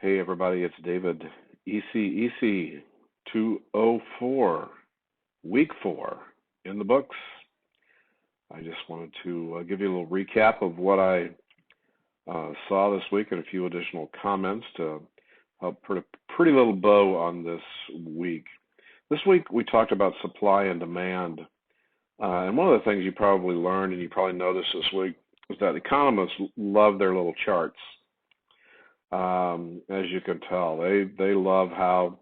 Hey everybody, it's David. ECEC 204, week 4 in the books. I just wanted to give you a little recap of what I saw this week and a few additional comments to help put a pretty little bow on this week. This week we talked about supply and demand. And one of the things you probably learned and you probably noticed this week is that economists love their little charts. As you can tell, they love how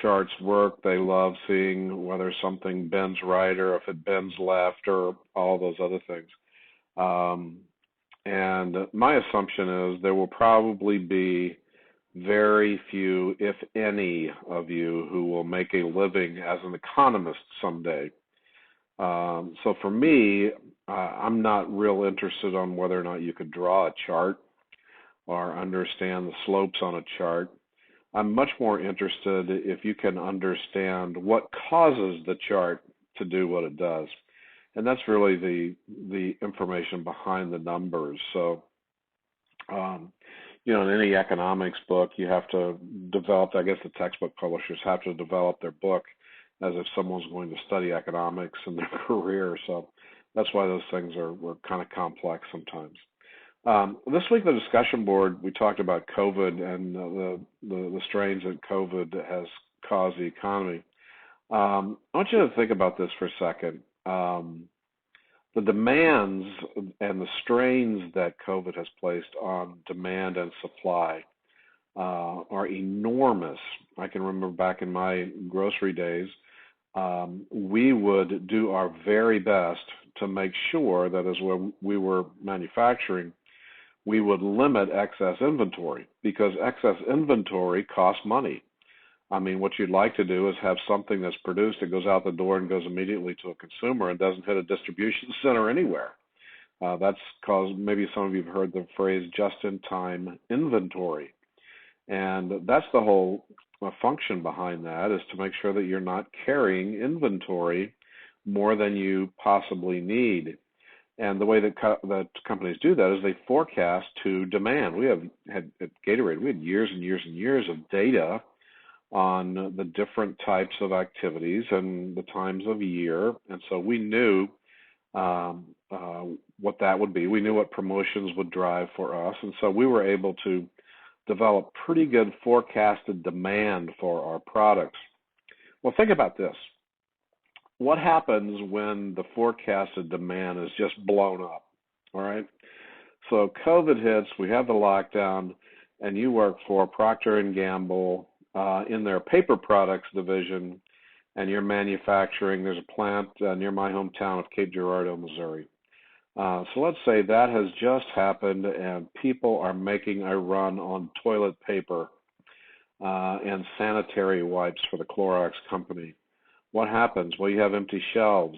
charts work. They love seeing whether something bends right or if it bends left or all those other things. And my assumption is there will probably be very few, if any, of you who will make a living as an economist someday. So for me, I'm not real interested on whether or not you could draw a chart or understand the slopes on a chart. I'm much more interested if you can understand what causes the chart to do what it does. And that's really the information behind the numbers. So, in any economics book, you have to develop, I guess the textbook publishers have to develop their book as if someone's going to study economics in their career. So that's why those things are kind of complex sometimes. This week, the discussion board, we talked about COVID and the strains that COVID has caused the economy. I want you to think about this for a second. The demands and the strains that COVID has placed on demand and supply are enormous. I can remember back in my grocery days, we would do our very best to make sure that as we were manufacturing, we would limit excess inventory because excess inventory costs money. I mean, what you'd like to do is have something that's produced that goes out the door and goes immediately to a consumer and doesn't hit a distribution center anywhere. That's because maybe some of you have heard the phrase just-in-time inventory. And that's the whole function behind that, is to make sure that you're not carrying inventory more than you possibly need. And the way that companies do that is they forecast to demand. We had at Gatorade, we had years and years and years of data on the different types of activities and the times of year. And so we knew what that would be. We knew what promotions would drive for us. And so we were able to develop pretty good forecasted demand for our products. Well, think about this. What happens when the forecasted demand is just blown up, all right? So COVID hits, we have the lockdown, and you work for Procter & Gamble in their paper products division, and you're manufacturing. There's a plant near my hometown of Cape Girardeau, Missouri. So let's say that has just happened, and people are making a run on toilet paper and sanitary wipes for the Clorox company. What happens? Well, you have empty shelves.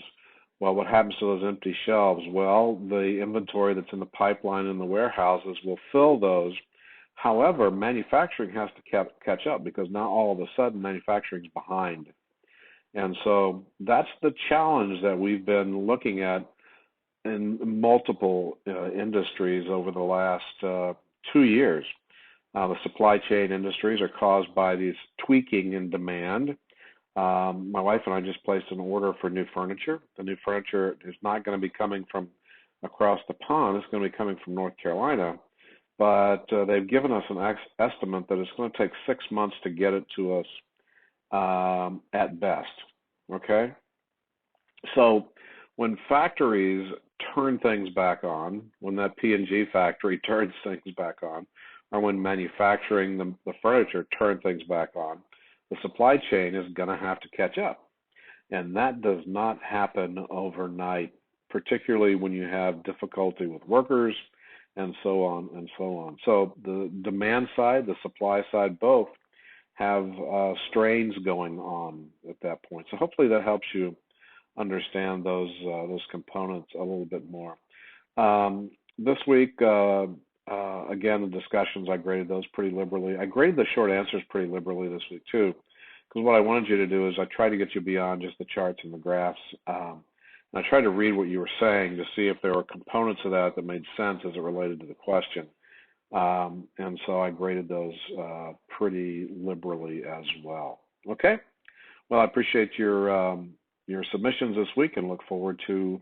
Well, what happens to those empty shelves? Well, the inventory that's in the pipeline in the warehouses will fill those. However, manufacturing has to catch up because now all of a sudden manufacturing's behind. And so that's the challenge that we've been looking at in multiple industries over the last 2 years. The supply chain industries are caused by these tweaking in demand. My wife and I just placed an order for new furniture. The new furniture is not going to be coming from across the pond. It's going to be coming from North Carolina. But they've given us an estimate that it's going to take 6 months to get it to us at best. Okay? So when factories turn things back on, when that P&G factory turns things back on, or when manufacturing the furniture turns things back on, the supply chain is going to have to catch up. And that does not happen overnight, particularly when you have difficulty with workers and so on and so on. So the demand side, the supply side, both have strains going on at that point. So hopefully that helps you understand those components a little bit more. This week, again, the discussions, I graded those pretty liberally. I graded the short answers pretty liberally this week too, because what I wanted you to do is I tried to get you beyond just the charts and the graphs. And I tried to read what you were saying to see if there were components of that made sense as it related to the question. And so I graded those pretty liberally as well. Okay. Well, I appreciate your submissions this week and look forward to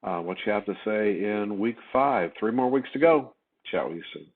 what you have to say in week 5. 3 more weeks to go. Chat with you soon.